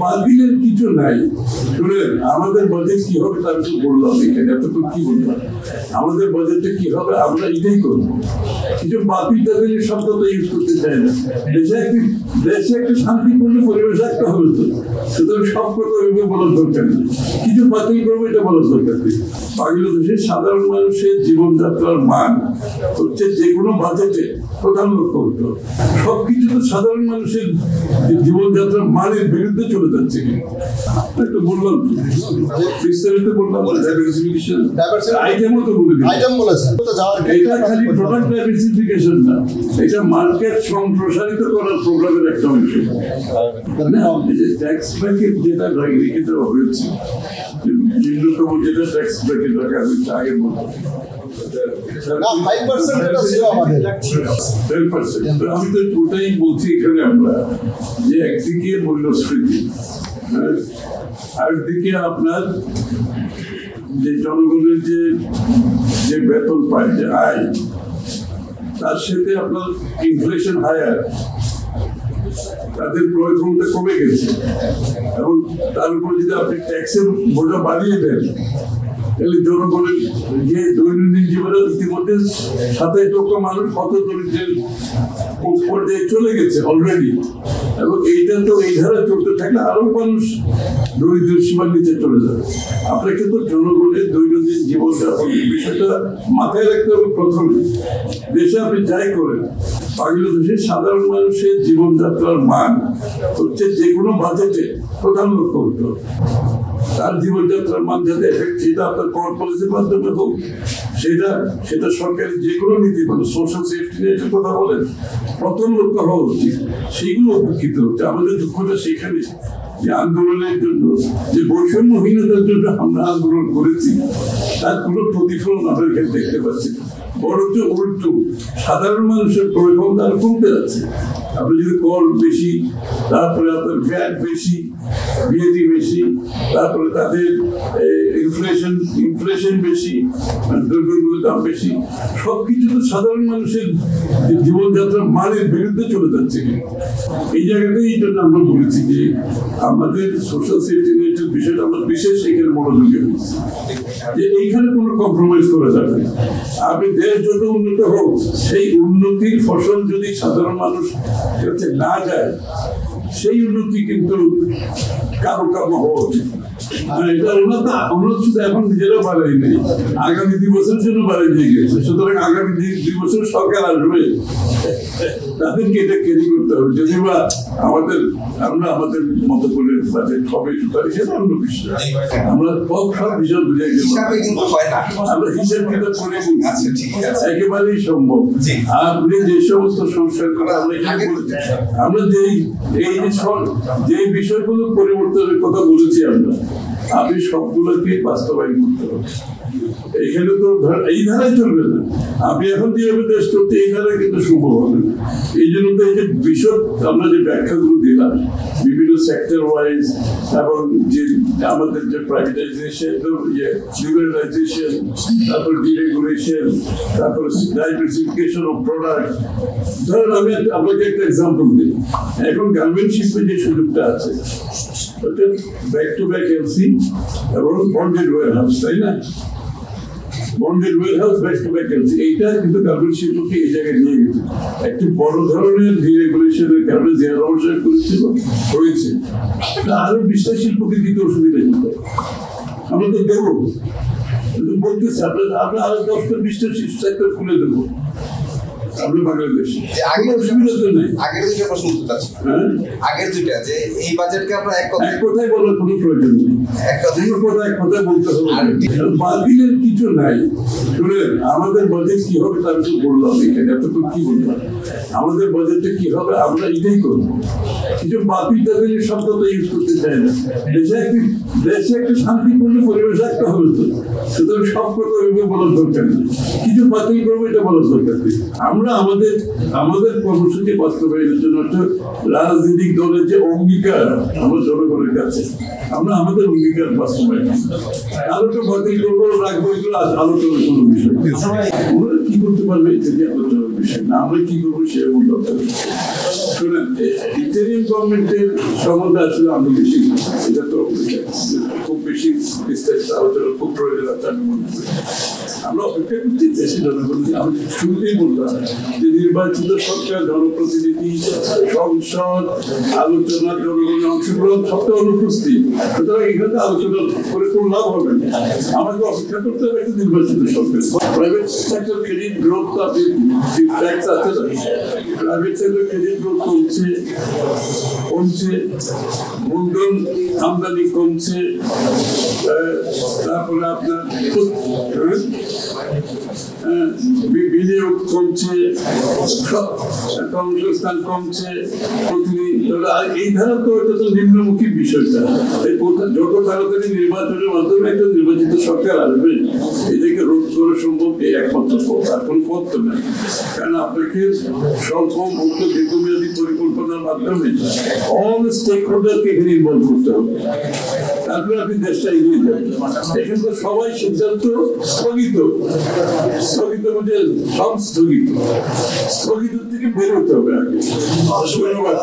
বাতিলের কিছু নাই। শুনেন, আমাদের বাজেট কি হবে তার কিছু বললাম এখানে, এতটুকু কি বললাম, আমাদের বাজেটটা কি হবে আমরা এটাই করবো। কিছু বাতিল টাতিলের শব্দটা ইউজ করতে চাই না। দেশে একটা শান্তিপূর্ণ পরিবেশ রাখতে হবে তো, সুতরাং সব কথা ওইভাবে বলার দরকার নেই। কিছু বাতিল করবো এটা বলার দরকার নেই। বাংলাদেশের সাধারণ মানুষের জীবনযাত্রার মান হচ্ছে যে কোনো বাজেটে প্রধান লক্ষ্য হতো। সবকিছু তো সাধারণ মানুষের জীবনযাত্রার মানের বিরুদ্ধে চলে যাচ্ছে। একটু বললাম, বিস্তারিত বললাম, আইটেমও তো বলে এটা খালি প্রোডাক্ট ডাইভার্সিফিকেশন না, এটা মার্কেট সম্প্রসারিত করার প্রোগ্রামের একটা অংশ। ট্যাক্স ব্র্যাকেট যেটা রেখে দেওয়া হয়েছে, নিম্নতম যেটা ট্যাক্স ব্র্যাকেট রাখা হয়েছে আগের মতো, আমি তো ওটাই বলছি এখানে আমরা, যে একদিকে মূল্যস্ফীতি, আরেকদিকে আপনার যে জনগণের যে বেতন পায়, যে আয়, তার সাথে আপনার ইনফ্লেশন হায়ার, তাদের ক্রয় ক্ষমতা কমে গেছে, এবং তার উপর যদি আপনি ট্যাক্সের বোঝা বাড়িয়ে দেন, তাহলে জনগণের যে দৈনন্দিন জীবনে ইতিমধ্যে 27 লক্ষ মানুষ কত দরিদ্রের পর্যায়ে চলে গেছে অলরেডি, এবং এইটা তো এই ধারা চলতে থাকলে আরো মানুষ দরিদ্র সীমার নিচে চলে যাবে। আপনাকে তো জনগণের দৈনন্দিন জীবনযাপন বিষয়টা মাথায় রাখতে হবে। প্রথমে দেশে আপনি যাই করেন, বাংলাদেশের সাধারণ মানুষের জীবনযাত্রার মান হচ্ছে যে কোনো বাজেটে প্রধান লক্ষ্য হতো। তার জীবনযাত্রার মান যাতে এফেক্ট, সেটা আপনার কর পলিসির মাধ্যমে হোক, সেটা সরকারের যে কোনো নীতি, মানে সোশ্যাল সেফটি নেটের কথা বলেন, প্রথম লক্ষ্য হওয়া উচিত। সেইগুলো উপকৃত হচ্ছে। আমাদের দুঃখটা সেখানে, যে আন্দোলনের জন্য, যে বৈষম্যহীনতার জন্য আমরা আন্দোলন করেছি, তার কোনো প্রতিফলন আমরা এখানে দেখতে পাচ্ছি না। বরঞ্চ উল্টো, সাধারণ মানুষের ক্রয় ক্ষমতা আরো কমতে যাচ্ছে। আপনি যদি কর বেশি, তারপরে আপনার ভ্যাট বেশি, বিএটি বেশি, তারপরে তাদের ইনফ্লেশন বেশি, দ্রব্যগুলোর দাম বেশি, সবকিছু তো সাধারণ মানুষের জীবনযাত্রার মানের বিরুদ্ধে চলে যাচ্ছে। এই জায়গাটাই এই জন্য আমরা বলেছি যে আমাদের সোশ্যাল সেফটি নেটের বিষয়টা আমরা বিশেষ এখানে মনোযোগী হয়েছি, যে এইখানে কোনো কম্প্রোমাইজ করা যাবে না। আপনি দেশ যত উন্নত হোক, সেই উন্নতির ফসল যদি সাধারণ মানুষ না যায়, সেই উন্নতি কিন্তু কারো কারো হওয়া উচিত। এখন নিজেরা বাড়াই নেই, আগামী 2 বছরের জন্য বাড়াই দিয়ে গেছে। সুতরাং আগামী 2 বছর সরকার আসবে, তাদেরকে এটা ক্যারি করতে হবে। যদি বা আমরা আমাদের মতো করে বাজেট হবে সেটা অন্য বিষয়, আমরা সব বিষয় বুঝে গেছি, আমরা হিসাব কিতাব করে একেবারেই সম্ভব। আপনি যে সমস্ত সংস্কার করা আমরা যে বিষয়গুলো পরিবর্তনের কথা বলেছি, আপনি সবগুলোকে বাস্তবায়ন করতে হবে। এখানে তো এই ধারায় চলবে না। আপনি এখন যেভাবে দেশ করতে, এই ধারায় কিন্তু সম্ভব হবে না। এই জন্য তো এই যে বিষয় আমরা যে ব্যাখ্যাগুলো দিলাম বিভিন্ন সেক্টর ওয়াইজ, এবং যে আমাদের যে প্রাইভেটাইজেশন, লিবারালাইজেশন, তারপর ডিরেগুলেশন, তারপর ডাইভার্সিফিকেশন অফ প্রোডাক্ট। ধরেন আমি আপনাকে একটা এক্সাম্পল দিই। এখন গার্মেন্ট শিল্পে যে সুযোগটা আছে, ব্যাক টু ব্যাক এলসি এবং বন্ডেড ওয়্যারহাউস, তাই না? Bonded warehouse, back to back LC, এইটা কিন্তু গার্মেন্ট শিল্পকে এই জায়গায় নিয়ে গেছে। একটি বড় ধরনের ডিরেগুলেশনের কারণে যে সমস্যা হয়েছে, আরো 20টা শিল্পকে দিতে অসুবিধা হতে আমরা তো দেবো, বলতেছি আমরা আরো 10টা 20টা সেক্টর খুলে দেবো। আগের দুইটা যে এই বাজেটকে আমরা এক কথায় বলার কোনো প্রয়োজন নেই, এক কথায় বলতে হবে। বাতিলের কিছু নাই। শুনেন, আমাদের বাজেট কি হবে তার কিছু বললাম এখানে, এতটুকু কি বললাম, আমাদের বাজেটটা কি হবে আমরা এটাই করবো। কিছু বাতিল টাতিলের শব্দটা ইউজ করতে চাই না। দেশে একটা শান্তিপূর্ণ পরিবেশ রাখতে হবে তো, সুতরাং সব কথা ওইভাবে বলার দরকার নেই। কিছু বাতিল করবো এটা বলার দরকার নেই। আমরা আমরা আমাদের আমাদের কর্মসূচি বাস্তবায়নের জন্য একটা রাজনৈতিক দলের যে অঙ্গীকার আমরা জনগণের কাছে, আমরা আমাদের অঙ্গীকার বাস্তবায়ন আলোচনা বাতিল করবো রাখবো, এগুলো আলোচনার কোনো বিষয়। ওরা কি করতে পারবে যদি আলোচনার বিষয় না, আমরা কি করবো সে এমন দরকার। শুনেন, ইন্টারিম গভর্নমেন্টের সম্বন্ধে আসলে আমি বেশি, এটা তো খুব বেশি বিস্তারিত আলোচনা খুব প্রয়োজন আছে আমি মনে করি। আমরা অপেক্ষা করছি দেশের জনগণ। আমি শুরুতেই বললাম যে নির্বাচিত সরকার, জনপ্রতিনিধি, সংসদ, আলোচনা, জনগণের অংশগ্রহণ সবটা অনুপস্থিত। সুতরাং এখানে আলোচনা করে কোনো লাভ হবে না। আমাকে অপেক্ষা করতে হবে একটা নির্বাচিত সরকার। প্রাইভেট সেক্টর ক্রেডিট গ্রোথ আছে না, প্রাইভেট সেক্টর ক্রেডিট গ্রোথ কমছে, মূলধন আমদানি কমছে, তারপরে আপনার বিনিয়োগ কমছে, কর্মসংস্থান কমছে, এই ধারা তো এটা তো নিম্নমুখী বিষয়টা। যত তাড়াতাড়ি নির্বাচনের মাধ্যমে একটা নির্বাচিত সরকার আসবে, এটাকে রোধ করা সম্ভব এই একমাত্র পথ, আর কোন পথ তো নেই। কারণ আপনাকে স্বল্প মুক্ত দীর্ঘমেয়াদী পরিকল্পনার মাধ্যমে অল স্টেক হোল্ডারকে এখানে ইনভলভ করতে হবে, তারপরে আপনি দেশটা এগিয়ে যাবেন। এখানে তো সবাই সিদ্ধান্ত স্থগিত, স্থগিত মানে সব স্থগিত, স্থগিত থেকে বেরোতে হবে আগে। ধন্যবাদ।